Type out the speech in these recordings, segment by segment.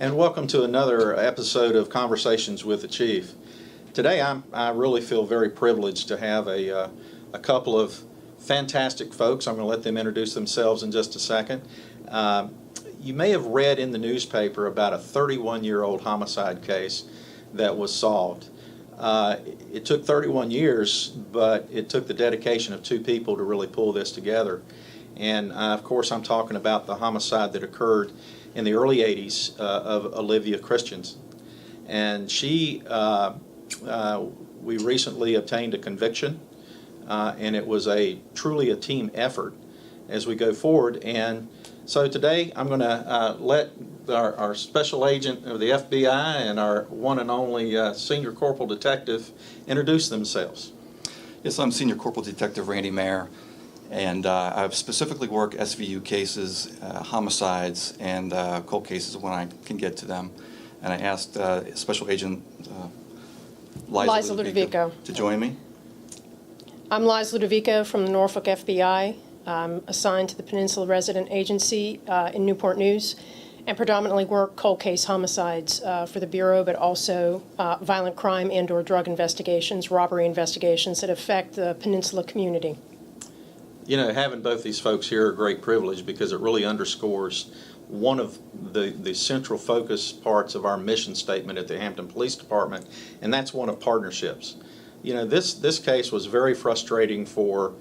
And welcome to another episode of Conversations with the Chief. Today I really feel very privileged to have a couple of fantastic folks. I'm going to let them introduce themselves in just a second. You may have read in the newspaper about a 31-year-old homicide case that was solved. It took 31 years, but it took the dedication of two people to really pull this together. And of course I'm talking about the homicide that occurred in the early 80s of Olivia Christian. And she, we recently obtained a conviction, and it was truly a team effort as we go forward. And so today I'm going to let our special agent of the FBI and our one and only Senior Corporal Detective introduce themselves. Yes, I'm Senior Corporal Detective Randy Mayer, and I specifically work SVU cases, homicides, and cold cases when I can get to them. And I asked Special Agent Liza Ludovico to join me. I'm Liza Ludovico from the Norfolk FBI. I'm assigned to the Peninsula Resident Agency in Newport News, and predominantly work cold case homicides for the Bureau, but also violent crime and/or drug investigations, robbery investigations that affect the Peninsula community. You know, having both these folks here are a great privilege because it really underscores one of the central focus parts of our mission statement at the Hampton Police Department, and that's one of partnerships. You know, this case was very frustrating for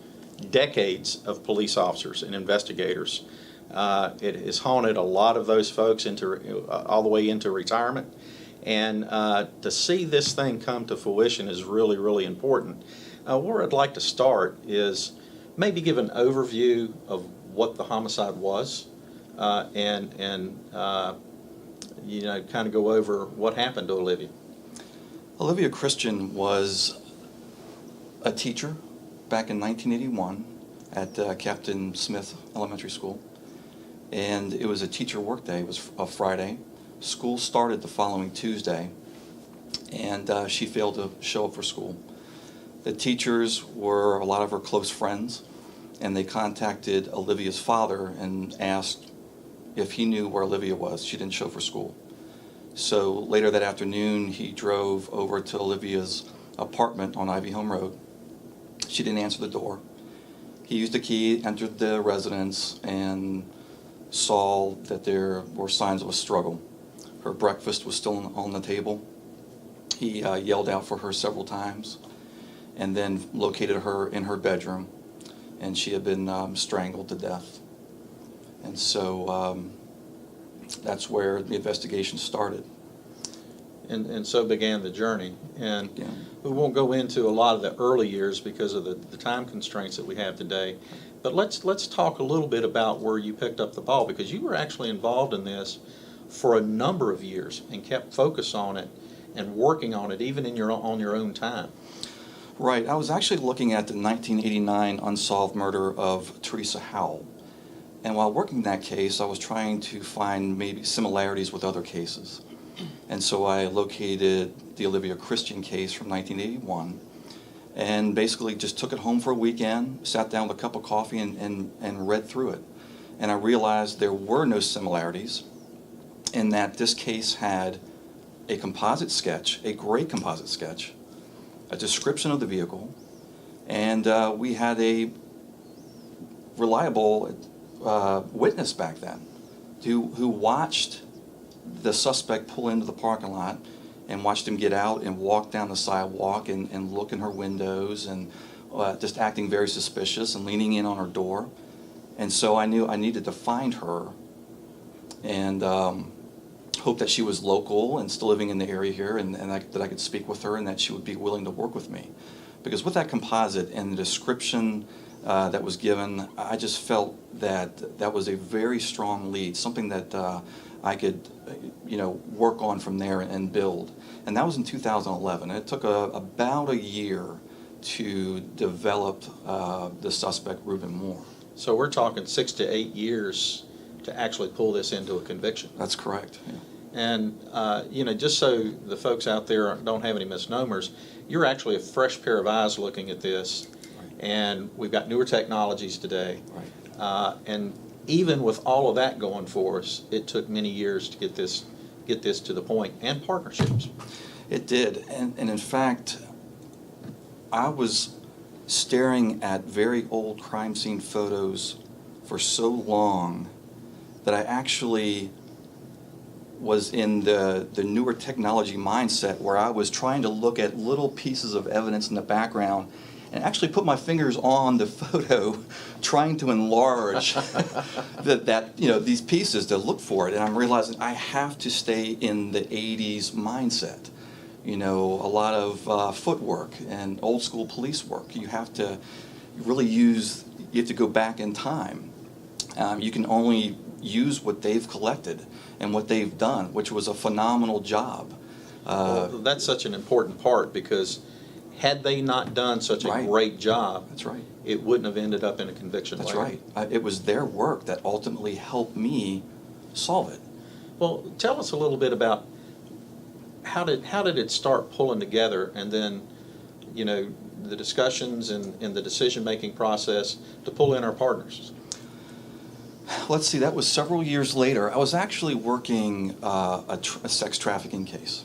decades of police officers and investigators. It has haunted a lot of those folks into all the way into retirement, and to see this thing come to fruition is really, really important. Where I'd like to start is maybe give an overview of what the homicide was, and you know, kind of go over what happened to Olivia. Olivia Christian was a teacher back in 1981 at Captain Smith Elementary School, and it was a teacher work day. It was a Friday. School started the following Tuesday, and she failed to show up for school. The teachers were a lot of her close friends, and they contacted Olivia's father and asked if he knew where Olivia was. She didn't show for school. So later that afternoon, he drove over to Olivia's apartment on Ivy Home Road. She didn't answer the door. He used a key, entered the residence, and saw that there were signs of a struggle. Her breakfast was still on the table. He yelled out for her several times, and then located her in her bedroom, and she had been strangled to death. And so that's where the investigation started. And so began the journey. And Yeah. we won't go into a lot of the early years because of the time constraints that we have today. But let's talk a little bit about where you picked up the ball, because you were actually involved in this for a number of years and kept focus on it and working on it even on your own time. Right. I was actually looking at the 1989 unsolved murder of Teresa Howell. And while working that case, I was trying to find maybe similarities with other cases. And so I located the Olivia Christian case from 1981 and basically just took it home for a weekend, sat down with a cup of coffee and read through it. And I realized there were no similarities in that this case had a composite sketch, a great composite sketch, a description of the vehicle, and we had a reliable witness back then who watched the suspect pull into the parking lot and watched him get out and walk down the sidewalk and look in her windows and just acting very suspicious and leaning in on her door. And so I knew I needed to find her and hope that she was local and still living in the area here, and that I could speak with her and that she would be willing to work with me. Because with that composite and the description that was given, I just felt that was a very strong lead, something that I could work on from there and build. And that was in 2011. It took about a year to develop the suspect, Reuben Moore. So we're talking 6 to 8 years to actually pull this into a conviction. That's correct. Yeah. And just so the folks out there don't have any misnomers, you're actually a fresh pair of eyes looking at this. Right. And we've got newer technologies today. Right. And even with all of that going for us, it took many years to get this get this to the point, and partnerships. It did, and in fact, I was staring at very old crime scene photos for so long that I actually was in the newer technology mindset where I was trying to look at little pieces of evidence in the background and actually put my fingers on the photo, trying to enlarge these pieces to look for it. And I'm realizing I have to stay in the 80s mindset. A lot of footwork and old school police work. You have to really you have to go back in time. You can only use what they've collected and what they've done, which was a phenomenal job. Well, that's such an important part, because had they not done such a Right. great job, That's right. it wouldn't have ended up in a conviction That's later. right. It was their work that ultimately helped me solve it. Well, tell us a little bit about how did it start pulling together, and then, the discussions and the decision-making process to pull in our partners. Let's see, that was several years later. I was actually working a sex trafficking case.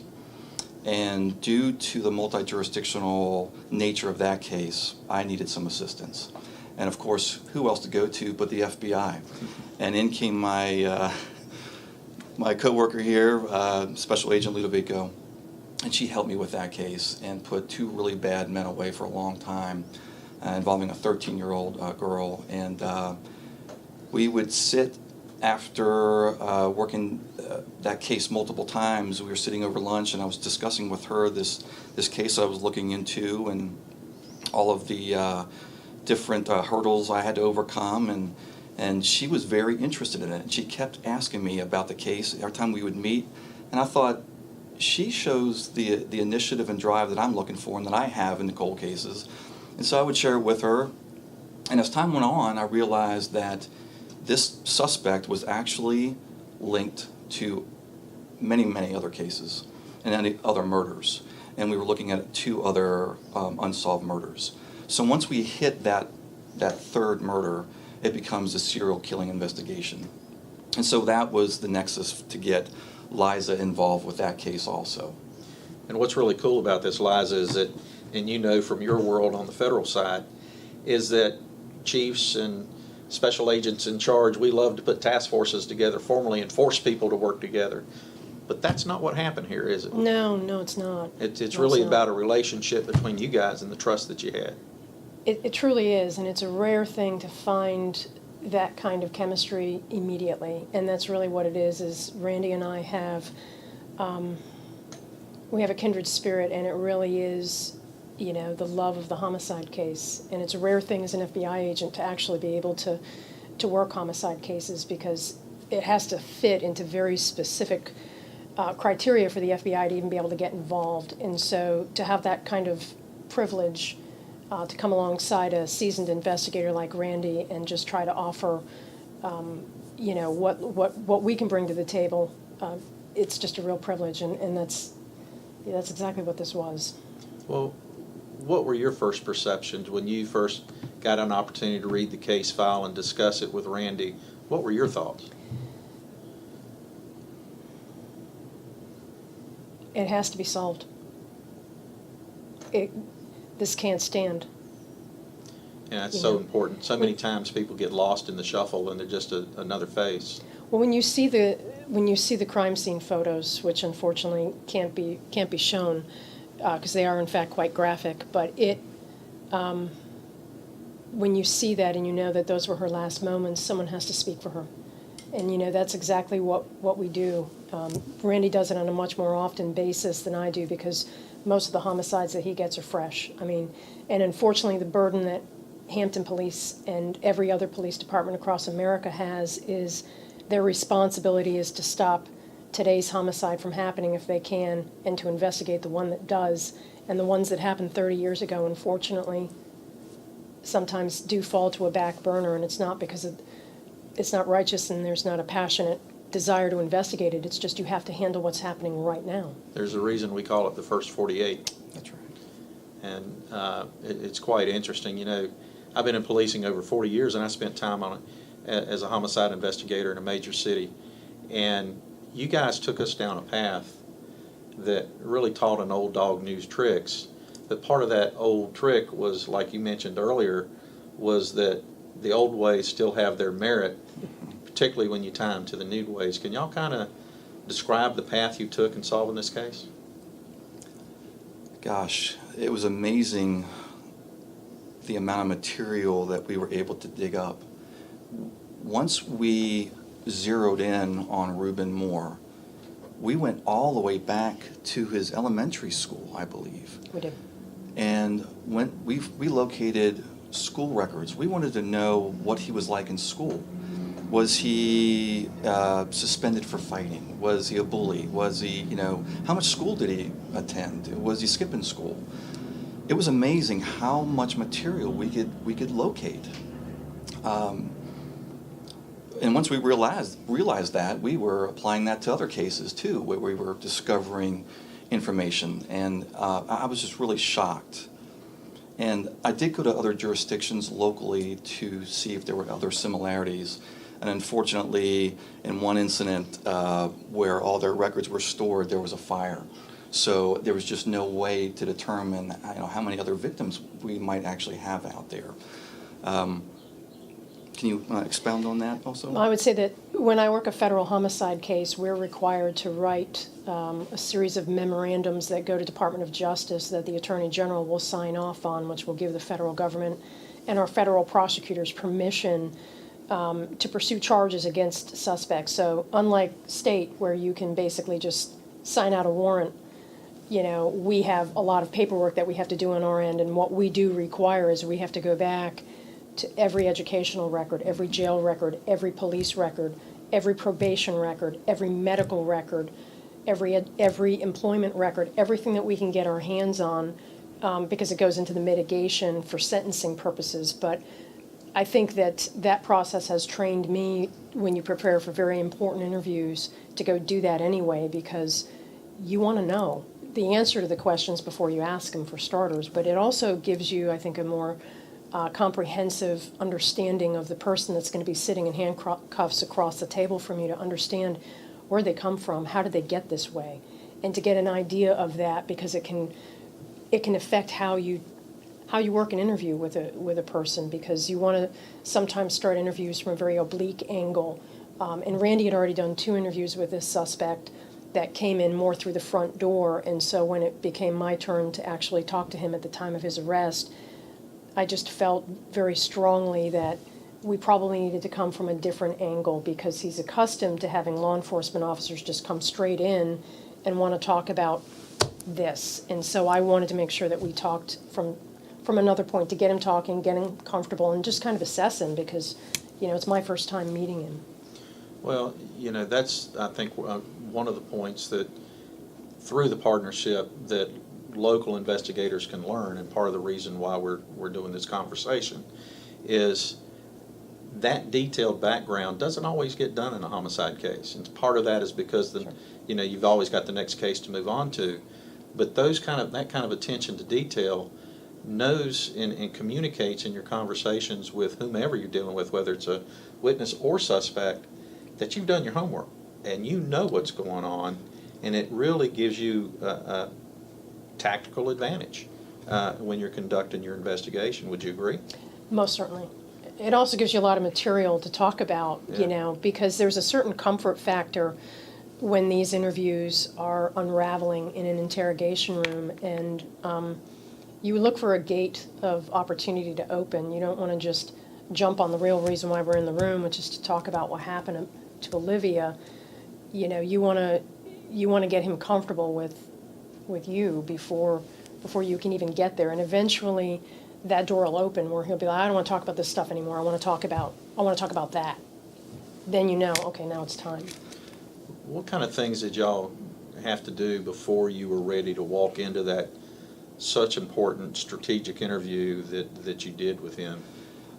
And due to the multi-jurisdictional nature of that case, I needed some assistance. And of course, who else to go to but the FBI? And in came my coworker here, Special Agent Ludovico, and she helped me with that case and put 2 really bad men away for a long time, involving a 13-year-old girl. And we would sit after working that case multiple times. We were sitting over lunch, and I was discussing with her this case I was looking into and all of the different hurdles I had to overcome, and she was very interested in it. And she kept asking me about the case every time we would meet, and I thought, she shows the initiative and drive that I'm looking for and that I have in the cold cases. And so I would share it with her, and as time went on, I realized that this suspect was actually linked to many, many other cases and any other murders. And we were looking at 2 other unsolved murders. So once we hit that 3rd murder, it becomes a serial killing investigation. And so that was the nexus to get Liza involved with that case also. And what's really cool about this, Liza, is that, and from your world on the federal side, is that chiefs and special agents in charge, we love to put task forces together formally and force people to work together. But that's not what happened here, is it? No, it's not. It's No, really not. about a relationship between you guys and the trust that you had. It truly is, and it's a rare thing to find that kind of chemistry immediately. And that's really what it is Randy and I have, we have a kindred spirit, and it really is, the love of the homicide case. And it's a rare thing as an FBI agent to actually be able to work homicide cases, because it has to fit into very specific criteria for the FBI to even be able to get involved. And so to have that kind of privilege to come alongside a seasoned investigator like Randy and just try to offer, what we can bring to the table, it's just a real privilege, and that's exactly what this was. Well, what were your first perceptions when you first got an opportunity to read the case file and discuss it with Randy? What were your thoughts? It has to be solved. This can't stand. And that's so important. So many times people get lost in the shuffle and they're just another face. Well, when you see the crime scene photos, which unfortunately can't be shown because they are in fact quite graphic, but when you see that and you know that those were her last moments, someone has to speak for her. And that's exactly what we do. Randy does it on a much more often basis than I do, because most of the homicides that he gets are fresh. And unfortunately the burden that Hampton Police and every other police department across America has is their responsibility is to stop today's homicide from happening if they can, and to investigate the one that does. And the ones that happened 30 years ago, unfortunately, sometimes do fall to a back burner, and it's not because it's not righteous and there's not a passionate desire to investigate it. It's just you have to handle what's happening right now. There's a reason we call it the first 48. That's right. And it's quite interesting. I've been in policing over 40 years, and I spent time on it as a homicide investigator in a major city. And you guys took us down a path that really taught an old dog new tricks. But part of that old trick was, like you mentioned earlier, was that the old ways still have their merit, particularly when you tie them to the new ways. Can y'all kind of describe the path you took in solving this case? Gosh, it was amazing the amount of material that we were able to dig up. Once we zeroed in on Reuben Moore, we went all the way back to his elementary school, I believe. We did. And when we located school records, we wanted to know what he was like in school. Was he suspended for fighting? Was he a bully? Was he, how much school did he attend? Was he skipping school? It was amazing how much material we could locate. And once we realized that, we were applying that to other cases too, where we were discovering information. And I was just really shocked. And I did go to other jurisdictions locally to see if there were other similarities. And unfortunately, in one incident where all their records were stored, there was a fire. So there was just no way to determine how many other victims we might actually have out there. Can you expound on that also? I would say that when I work a federal homicide case, we're required to write a series of memorandums that go to Department of Justice that the Attorney General will sign off on, which will give the federal government and our federal prosecutors permission to pursue charges against suspects. So unlike state, where you can basically just sign out a warrant, we have a lot of paperwork that we have to do on our end, and what we do require is we have to go back to every educational record, every jail record, every police record, every probation record, every medical record, every employment record, everything that we can get our hands on, because it goes into the mitigation for sentencing purposes. But I think that process has trained me, when you prepare for very important interviews, to go do that anyway, because you want to know the answer to the questions before you ask them, for starters. But it also gives you, I think, a more comprehensive understanding of the person that's going to be sitting in handcuffs across the table from you, to understand where they come from, how did they get this way, and to get an idea of that, because it can affect how you work an interview with a person, because you want to sometimes start interviews from a very oblique angle. And Randy had already done 2 interviews with this suspect that came in more through the front door, and so when it became my turn to actually talk to him at the time of his arrest, I just felt very strongly that we probably needed to come from a different angle, because he's accustomed to having law enforcement officers just come straight in and want to talk about this. And so I wanted to make sure that we talked from another point, to get him talking, get him comfortable, and just kind of assess him, because, it's my first time meeting him. Well, that's, I think, one of the points that, through the partnership, that local investigators can learn, and part of the reason why we're doing this conversation, is that detailed background doesn't always get done in a homicide case. And part of that is because Sure. You've always got the next case to move on to. But that kind of attention to detail knows and communicates in your conversations with whomever you're dealing with, whether it's a witness or suspect, that you've done your homework and you know what's going on, and it really gives you a tactical advantage when you're conducting your investigation. Would you agree? Most certainly. It also gives you a lot of material to talk about, Yeah. Because there's a certain comfort factor when these interviews are unraveling in an interrogation room, and you look for a gate of opportunity to open. You don't want to just jump on the real reason why we're in the room, which is to talk about what happened to Olivia. You want to get him comfortable with you before you can even get there, and eventually that door will open where he'll be like, I don't want to talk about this stuff anymore. I want to talk about that. Then okay, now it's time. What kind of things did y'all have to do before you were ready to walk into that such important strategic interview that you did with him?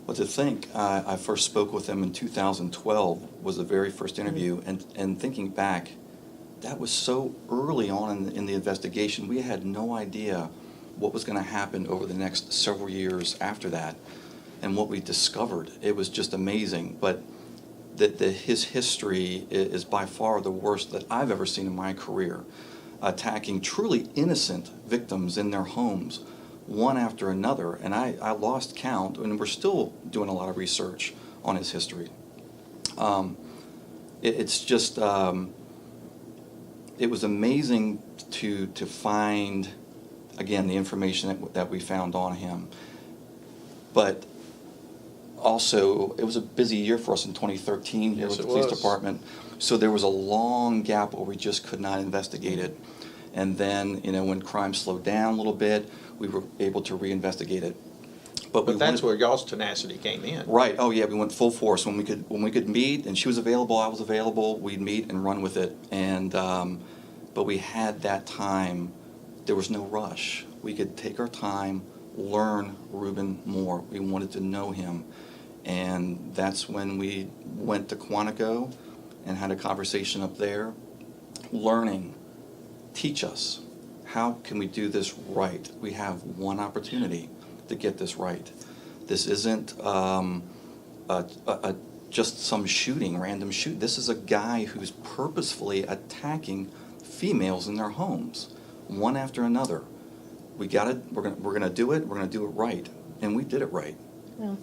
Well, to think, I first spoke with him in 2012 was the very first interview, and thinking back, that was so early on in the investigation. We had no idea what was going to happen over the next several years after that, and what we discovered. It was just amazing. But that his history is by far the worst that I've ever seen in my career, attacking truly innocent victims in their homes, one after another. And I lost count, and we're still doing a lot of research on his history. It's just, it was amazing to find, again, the information that we found on him. But also, it was a busy year for us in 2013 here with the police department. So there was a long gap where we just could not investigate it. And then, when crime slowed down a little bit, we were able to reinvestigate it. But that's where y'all's tenacity came in. Right. Oh yeah, we went full force when we could meet, and she was available, I was available. We'd meet and run with it. And but we had that time. There was no rush. We could take our time, learn Ruben more. We wanted to know him, and that's when we went to Quantico and had a conversation up there, learning. Teach us. How can we do this right? We have one opportunity to get this right. This isn't just some random shoot. This is a guy who's purposefully attacking females in their homes, one after another. We're gonna do it. We're gonna do it right, and we did it right. Yeah.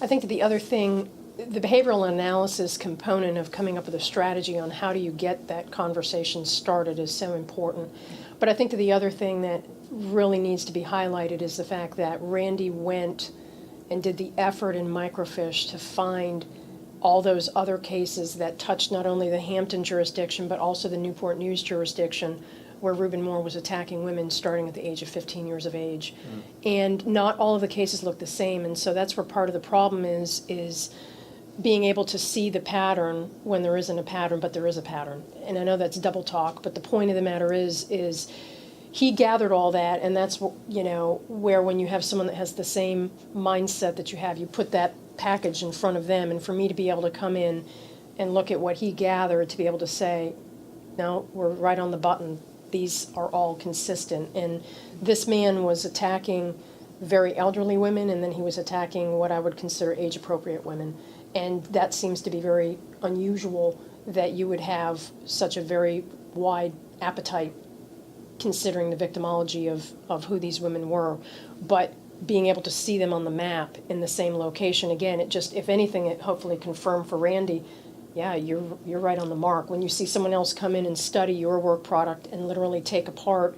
I think that the other thing, the behavioral analysis component of coming up with a strategy on how do you get that conversation started is so important. But I think that the other thing that really needs to be highlighted is the fact that Randy went and did the effort in microfiche to find all those other cases that touched not only the Hampton jurisdiction but also the Newport News jurisdiction, where Ruben Moore was attacking women starting at the age of 15 years of age. And not all of the cases look the same, and so that's where part of the problem is being able to see the pattern when there isn't a pattern, but there is a pattern. And I know that's double talk, but the point of the matter is he gathered all that, and that's, where when you have someone that has the same mindset that you have, you put that package in front of them. And for me to be able to come in and look at what he gathered, to be able to say, no, we're right on the button. These are all consistent. And this man was attacking very elderly women, and then he was attacking what I would consider age-appropriate women. And that seems to be very unusual that you would have such a very wide appetite considering the victimology of who these women were. But being able to see them on the map in the same location, again, it just, if anything, it hopefully confirmed for Randy, yeah, you're right on the mark. When you see someone else come in and study your work product and literally take apart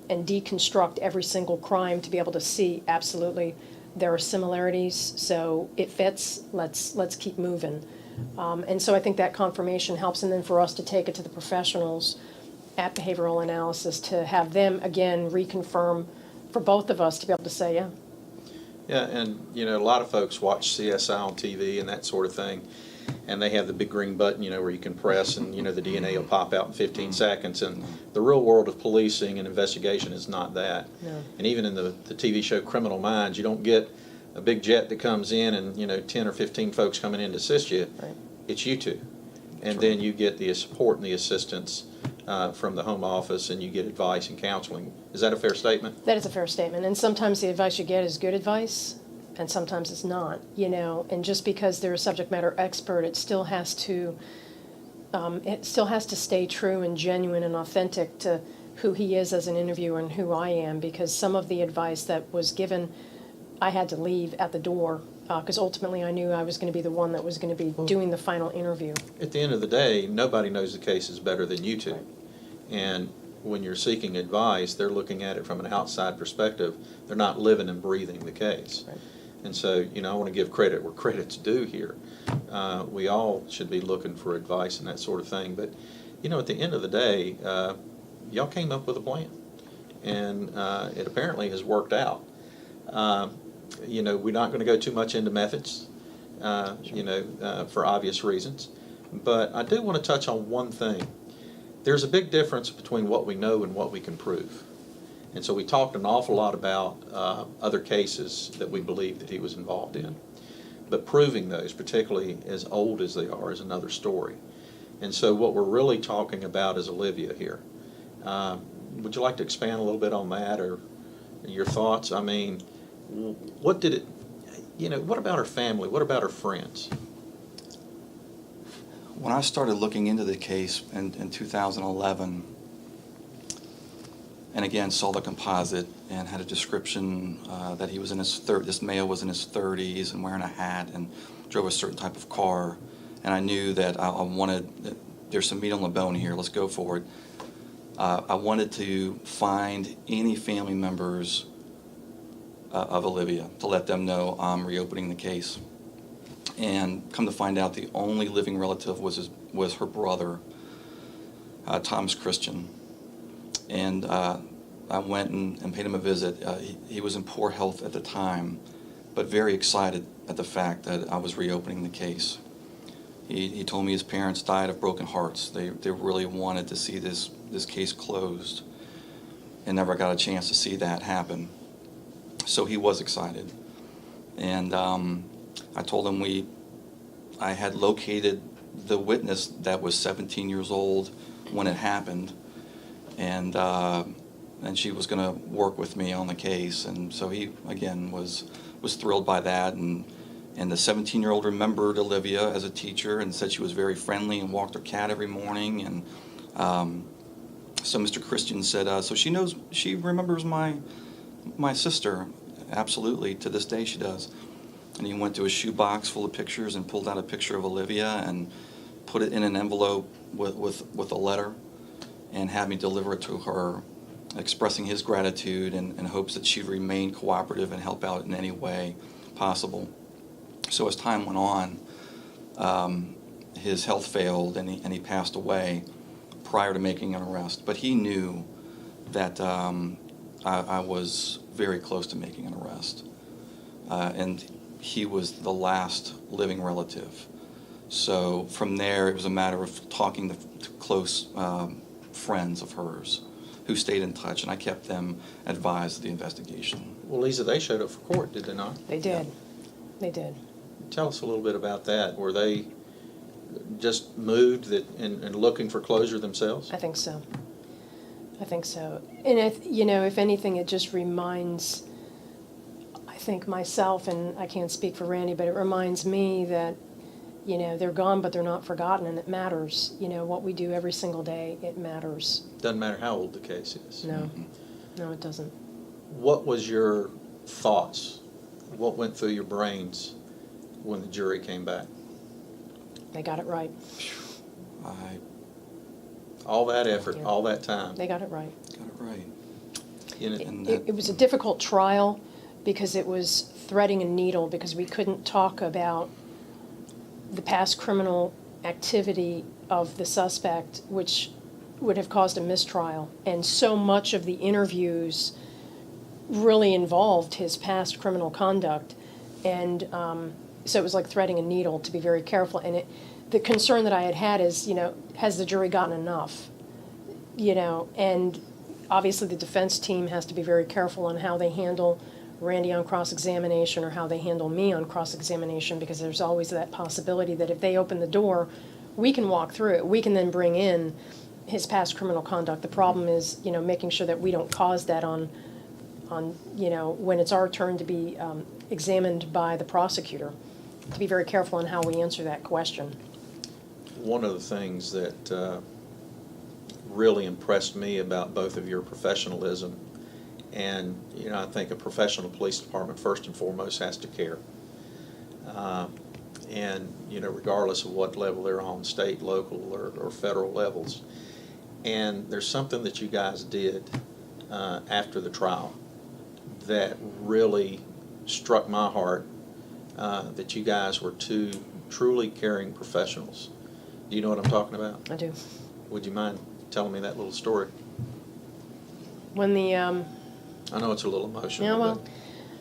and deconstruct every single crime to be able to see, absolutely, there are similarities, so it fits, let's keep moving. And so I think that confirmation helps, and then for us to take it to the professionals at behavioral analysis to have them, again, reconfirm for both of us to be able to say, yeah. Yeah, and a lot of folks watch CSI on TV and that sort of thing, and they have the big green button, where you can press and, the DNA will pop out in 15 seconds. And the real world of policing and investigation is not that. No. And even in the TV show Criminal Minds, you don't get a big jet that comes in and, 10 or 15 folks coming in to assist you. Right. It's you two. And then you get the support and the assistance from the home office, and you get advice and counseling. Is that a fair statement? That is a fair statement. And sometimes the advice you get is good advice, and sometimes it's not, and just because they're a subject matter expert, it still has to stay true and genuine and authentic to who he is as an interviewer and who I am, because some of the advice that was given, I had to leave at the door, because ultimately I knew I was going to be the one that was going to be doing the final interview. At the end of the day, nobody knows the cases better than you two. Right. And when you're seeking advice, they're looking at it from an outside perspective. They're not living and breathing the case. Right. And so, I want to give credit where credit's due here. We all should be looking for advice and that sort of thing. But, at the end of the day, y'all came up with a plan. And it apparently has worked out. We're not going to go too much into methods, for obvious reasons. But I do want to touch on one thing. There's a big difference between what we know and what we can prove. And so we talked an awful lot about other cases that we believe that he was involved in. But proving those, particularly as old as they are, is another story. And so what we're really talking about is Olivia here. Would you like to expand a little bit on that, or your thoughts? I mean, what did it, what about her family? What about her friends? When I started looking into the case in 2011, and again saw the composite and had a description that he was in his this male was in his 30s and wearing a hat and drove a certain type of car, and I knew that I wanted, there's some meat on the bone here, let's go for it. I wanted to find any family members of Olivia to let them know I'm reopening the case. And come to find out, the only living relative was her brother, Thomas Christian. And I went and paid him a visit. He was in poor health at the time, but very excited at the fact that I was reopening the case. He told me his parents died of broken hearts. They really wanted to see this case closed and never got a chance to see that happen. So he was excited. And I told him I had located the witness that was 17 years old when it happened, and she was going to work with me on the case. And so he, again, was thrilled by that. And the 17-year-old remembered Olivia as a teacher and said she was very friendly and walked her cat every morning. And so Mr. Christian said, so she remembers my sister. Absolutely, to this day she does. And he went to a shoebox full of pictures and pulled out a picture of Olivia and put it in an envelope with a letter and had me deliver it to her, expressing his gratitude and hopes that she'd remain cooperative and help out in any way possible. So as time went on, his health failed and he passed away prior to making an arrest. But he knew that I was very close to making an arrest. And he was the last living relative. So from there, it was a matter of talking to close friends of hers who stayed in touch, and I kept them advised of the investigation. Well, Lisa, they showed up for court, did they not? They did. Yeah. They did. Tell us a little bit about that. Were they just moved and looking for closure themselves? I think so. I think so. And if anything, it just reminds, I think, myself, and I can't speak for Randy, but it reminds me that, they're gone, but they're not forgotten, and it matters. What we do every single day, it matters. Doesn't matter how old the case is. No. Mm-hmm. No, it doesn't. What was your thoughts? What went through your brains when the jury came back? They got it right. All that effort, Yeah. all that time. They got it right. Got it right. It was a difficult trial because it was threading a needle, because we couldn't talk about the past criminal activity of the suspect, which would have caused a mistrial. And so much of the interviews really involved his past criminal conduct. And so it was like threading a needle, to be very careful. And the concern that I had is, has the jury gotten enough? And obviously the defense team has to be very careful on how they handle Randy on cross-examination or how they handle me on cross-examination, because there's always that possibility that if they open the door, we can walk through it. We can then bring in his past criminal conduct. The problem is, making sure that we don't cause that on when it's our turn to be examined by the prosecutor, to be very careful on how we answer that question. One of the things that really impressed me about both of your professionalism, and I think a professional police department first and foremost has to care, and regardless of what level they're on, state, local, or federal levels. And there's something that you guys did after the trial that really struck my heart, that you guys were two truly caring professionals. Do you know what I'm talking about? I do. Would you mind telling me that little story? When the I know it's a little emotional. Yeah, well,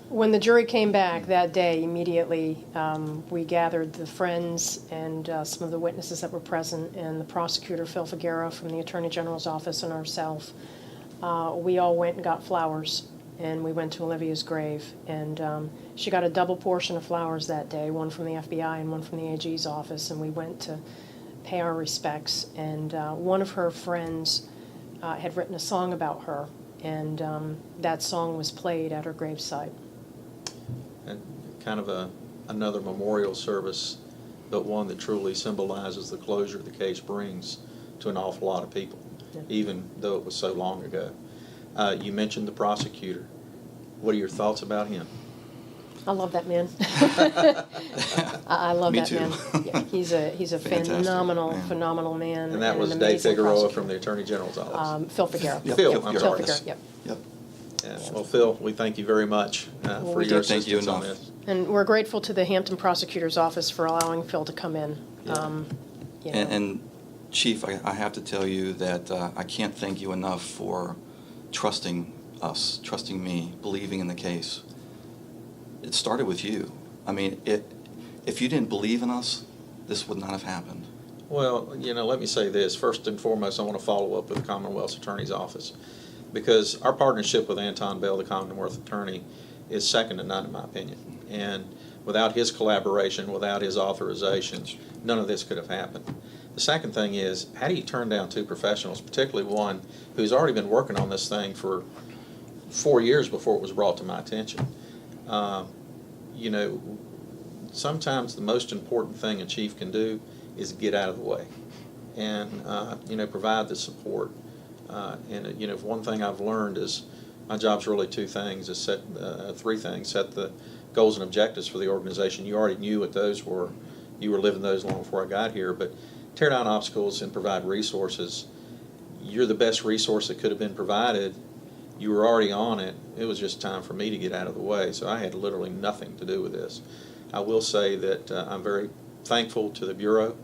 when the jury came back that day, immediately we gathered the friends and some of the witnesses that were present, and the prosecutor, Phil Figuera, from the Attorney General's office, and ourselves. We all went and got flowers, and we went to Olivia's grave. And she got a double portion of flowers that day, one from the FBI and one from the AG's office, and we went to pay our respects. And one of her friends had written a song about her, and that song was played at her gravesite. And kind of another memorial service but one that truly symbolizes the closure the case brings to an awful lot of people, even though it was so long ago. You mentioned the prosecutor. What are your thoughts about him? I love that man. I love Me that too. man. Yeah, he's a Fantastic man. phenomenal man. And that was an Dave amazing Figueroa prosecutor. from the Attorney General's office. Phil Figueroa. Yep. Phil, Yep. I'm Yep. sorry. Figueroa, yep. Yep. Yeah. Well, Phil, we thank you very much for we your do. Thank you assistance on enough. this. And we're grateful to the Hampton Prosecutor's Office for allowing Phil to come in. Yeah. You know. And Chief, I have to tell you that I can't thank you enough for trusting us, trusting me, believing in the case. It started with you. I mean, if you didn't believe in us, this would not have happened. Well, let me say this. First and foremost, I want to follow up with the Commonwealth's Attorney's Office, because our partnership with Anton Bell, the Commonwealth Attorney, is second to none in my opinion. And without his collaboration, without his authorization, none of this could have happened. The second thing is, how do you turn down two professionals, particularly one who's already been working on this thing for 4 years before it was brought to my attention? Sometimes the most important thing a chief can do is get out of the way and, provide the support. If one thing I've learned is my job's really three things: set the goals and objectives for the organization. You already knew what those were. You were living those long before I got here, but tear down obstacles and provide resources. You're the best resource that could have been provided. You were already on it. It was just time for me to get out of the way, so I had literally nothing to do with this. I will say that I'm very thankful to the Bureau,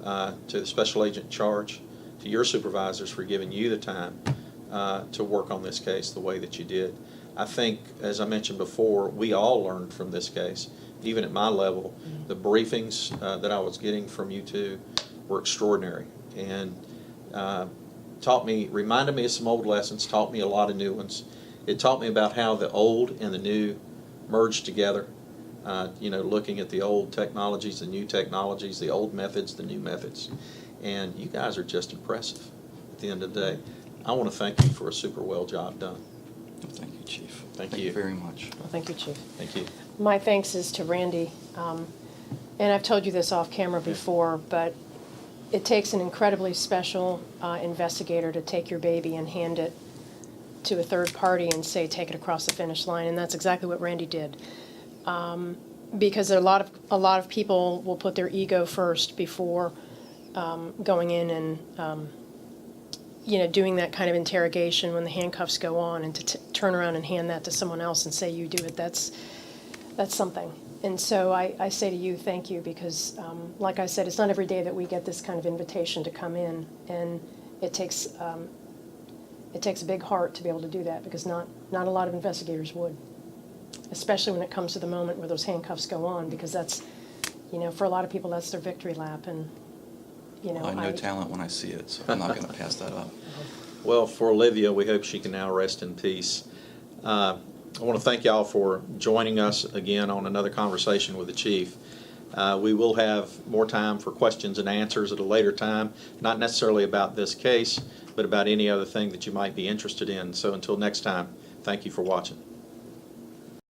to the Special Agent in charge, to your supervisors for giving you the time to work on this case the way that you did. I think, as I mentioned before, we all learned from this case. Even at my level, the briefings that I was getting from you two were extraordinary, and reminded me of some old lessons, taught me a lot of new ones. It taught me about how the old and the new merged together. Looking at the old technologies, the new technologies, the old methods, the new methods. And you guys are just impressive at the end of the day. I want to thank you for a super well job done. Thank you, Chief. Thank you very much. Well, thank you, Chief. Thank you. My thanks is to Randy. And I've told you this off camera before, but it takes an incredibly special investigator to take your baby and hand it to a third party and say, take it across the finish line. And that's exactly what Randy did. Because a lot of people will put their ego first before going in and doing that kind of interrogation when the handcuffs go on, and to turn around and hand that to someone else and say you do it. That's something. And so I say to you, thank you, because like I said, it's not every day that we get this kind of invitation to come in, and it takes a big heart to be able to do that, because not a lot of investigators would. Especially when it comes to the moment where those handcuffs go on, because that's, for a lot of people, that's their victory lap. And, I know talent when I see it, so I'm not going to pass that up. Well, for Olivia, we hope she can now rest in peace. I want to thank y'all for joining us again on another conversation with the Chief. We will have more time for questions and answers at a later time, not necessarily about this case, but about any other thing that you might be interested in. So until next time, thank you for watching.